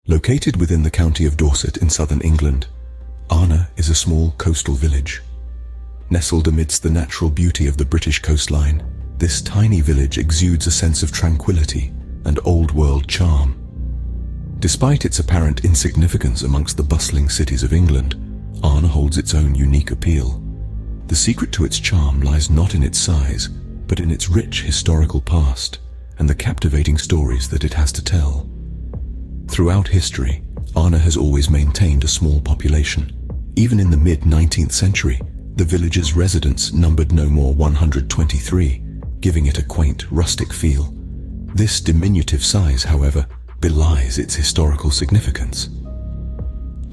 Located within the county of Dorset in southern England, Arna is a small coastal village. Nestled amidst the natural beauty of the British coastline, this tiny village exudes a sense of tranquility and old-world charm. Despite its apparent insignificance amongst the bustling cities of England, Arna holds its own unique appeal. The secret to its charm lies not in its size, but in its rich historical past and the captivating stories that it has to tell. Throughout history, Arna has always maintained a small population. Even in the mid-19th century, the village's residents numbered no more 123, giving it a quaint, rustic feel. This diminutive size, however, belies its historical significance.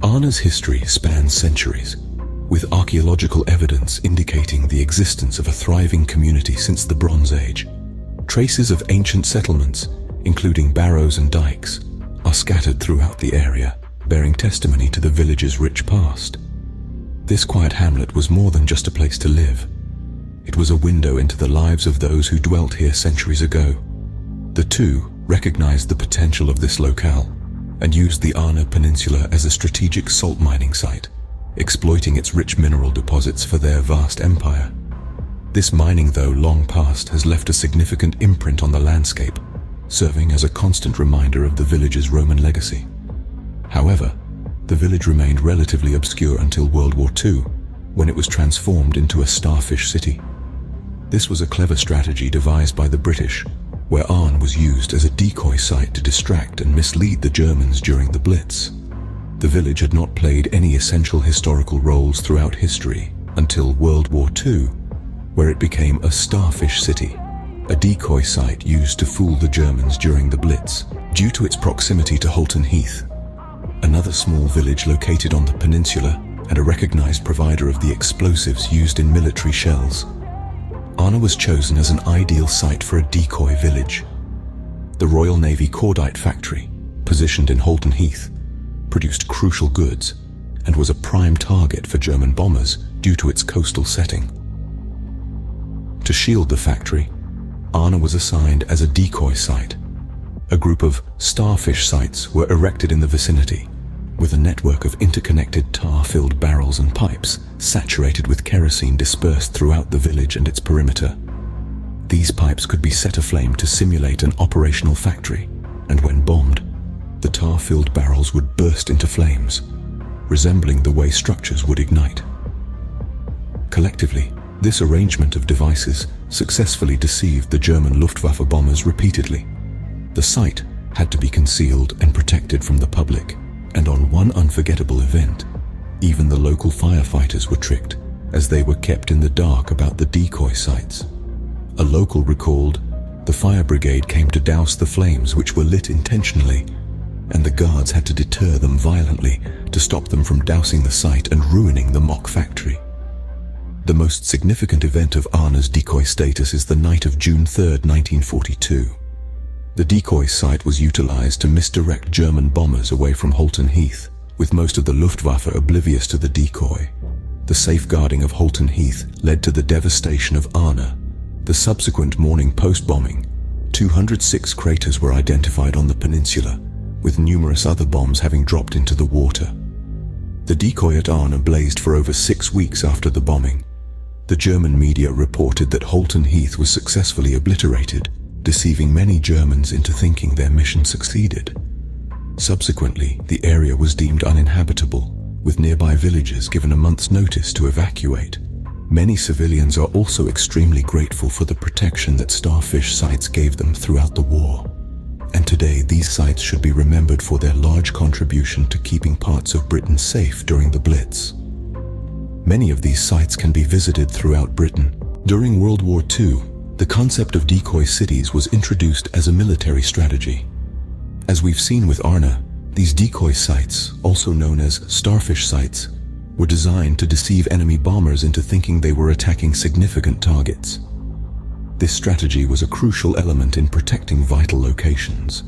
Arna's history spans centuries, with archaeological evidence indicating the existence of a thriving community since the Bronze Age. Traces of ancient settlements, including barrows and dikes, are scattered throughout the area, bearing testimony to the village's rich past. This quiet hamlet was more than just a place to live. It was a window into the lives of those who dwelt here centuries ago. The two recognized the potential of this locale and used the Arna Peninsula as a strategic salt mining site, exploiting its rich mineral deposits for their vast empire. This mining, though long past, has left a significant imprint on the landscape, serving as a constant reminder of the village's Roman legacy. However, the village remained relatively obscure until World War II, when it was transformed into a starfish city. This was a clever strategy devised by the British, where Arne was used as a decoy site to distract and mislead the Germans during the Blitz. The village had not played any essential historical roles throughout history until World War II, where it became a starfish city, a decoy site used to fool the Germans during the Blitz. Due to its proximity to Holton Heath, another small village located on the peninsula and a recognized provider of the explosives used in military shells, Arna was chosen as an ideal site for a decoy village. The Royal Navy cordite factory, positioned in Holton Heath, produced crucial goods and was a prime target for German bombers due to its coastal setting. To shield the factory, Arna was assigned as a decoy site. A group of starfish sites were erected in the vicinity, with a network of interconnected tar-filled barrels and pipes saturated with kerosene dispersed throughout the village and its perimeter. These pipes could be set aflame to simulate an operational factory, and when bombed, the tar-filled barrels would burst into flames, resembling the way structures would ignite. Collectively, this arrangement of devices successfully deceived the German Luftwaffe bombers repeatedly. The site had to be concealed and protected from the public, and on one unforgettable event, even the local firefighters were tricked, as they were kept in the dark about the decoy sites. A local recalled, the fire brigade came to douse the flames, which were lit intentionally, and the guards had to deter them violently to stop them from dousing the site and ruining the mock factory. The most significant event of Arna's decoy status is the night of June 3, 1942. The decoy site was utilized to misdirect German bombers away from Holton Heath, with most of the Luftwaffe oblivious to the decoy. The safeguarding of Holton Heath led to the devastation of Arna. The subsequent morning post-bombing, 206 craters were identified on the peninsula, with numerous other bombs having dropped into the water. The decoy at Arna blazed for over 6 weeks after the bombing. The German media reported that Holton Heath was successfully obliterated, deceiving many Germans into thinking their mission succeeded. Subsequently, the area was deemed uninhabitable, with nearby villages given a month's notice to evacuate. Many civilians are also extremely grateful for the protection that starfish sites gave them throughout the war. And today, these sites should be remembered for their large contribution to keeping parts of Britain safe during the Blitz. Many of these sites can be visited throughout Britain. During World War II, the concept of decoy cities was introduced as a military strategy. As we've seen with Arna, these decoy sites, also known as starfish sites, were designed to deceive enemy bombers into thinking they were attacking significant targets. This strategy was a crucial element in protecting vital locations.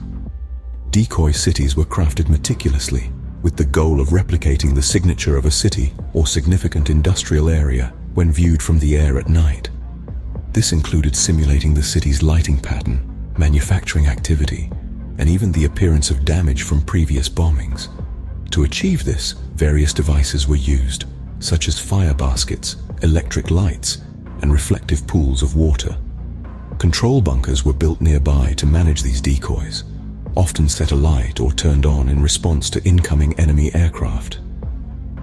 Decoy cities were crafted meticulously, with the goal of replicating the signature of a city or significant industrial area when viewed from the air at night. This included simulating the city's lighting pattern, manufacturing activity, and even the appearance of damage from previous bombings. To achieve this, various devices were used, such as fire baskets, electric lights, and reflective pools of water. Control bunkers were built nearby to manage these decoys, often set alight or turned on in response to incoming enemy aircraft.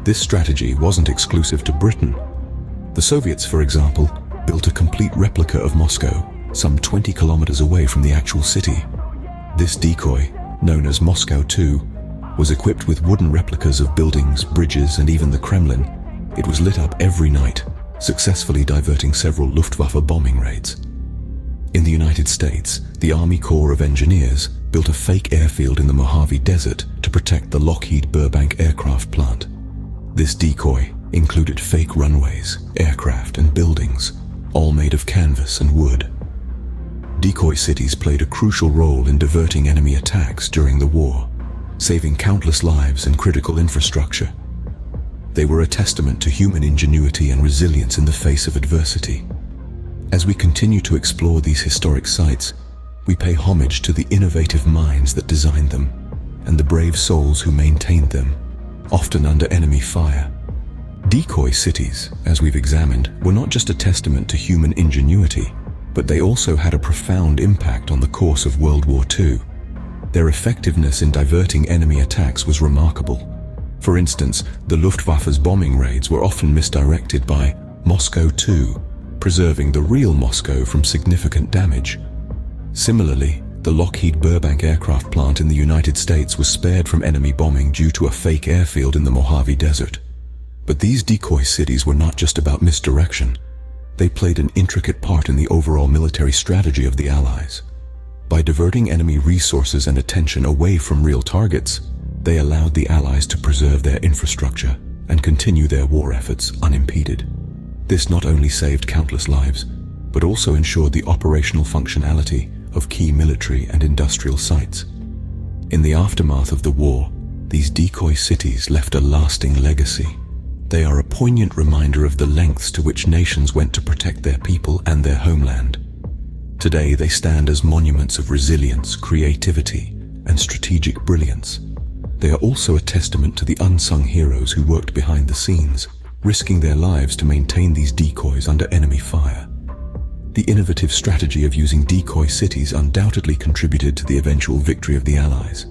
This strategy wasn't exclusive to Britain. The Soviets, for example, built a complete replica of Moscow, some 20 kilometers away from the actual city. This decoy, known as Moscow II, was equipped with wooden replicas of buildings, bridges, and even the Kremlin. It was lit up every night, successfully diverting several Luftwaffe bombing raids. In the United States, the Army Corps of Engineers built a fake airfield in the Mojave Desert to protect the Lockheed Burbank aircraft plant. This decoy included fake runways, aircraft, and buildings, all made of canvas and wood. Decoy cities played a crucial role in diverting enemy attacks during the war, saving countless lives and critical infrastructure. They were a testament to human ingenuity and resilience in the face of adversity. As we continue to explore these historic sites, we pay homage to the innovative minds that designed them and the brave souls who maintained them, often under enemy fire. Decoy cities, as we've examined, were not just a testament to human ingenuity, but they also had a profound impact on the course of World War II. Their effectiveness in diverting enemy attacks was remarkable. For instance, the Luftwaffe's bombing raids were often misdirected by Moscow II, preserving the real Moscow from significant damage. Similarly, the Lockheed Burbank aircraft plant in the United States was spared from enemy bombing due to a fake airfield in the Mojave Desert. But these decoy cities were not just about misdirection. They played an intricate part in the overall military strategy of the Allies. By diverting enemy resources and attention away from real targets, they allowed the Allies to preserve their infrastructure and continue their war efforts unimpeded. This not only saved countless lives, but also ensured the operational functionality of key military and industrial sites. In the aftermath of the war, these decoy cities left a lasting legacy. They are a poignant reminder of the lengths to which nations went to protect their people and their homeland. Today, they stand as monuments of resilience, creativity, and strategic brilliance. They are also a testament to the unsung heroes who worked behind the scenes, risking their lives to maintain these decoys under enemy fire. The innovative strategy of using decoy cities undoubtedly contributed to the eventual victory of the Allies.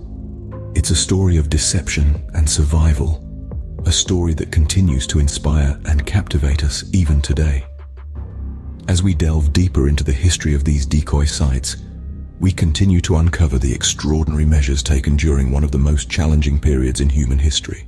It's a story of deception and survival, a story that continues to inspire and captivate us even today. As we delve deeper into the history of these decoy sites, we continue to uncover the extraordinary measures taken during one of the most challenging periods in human history.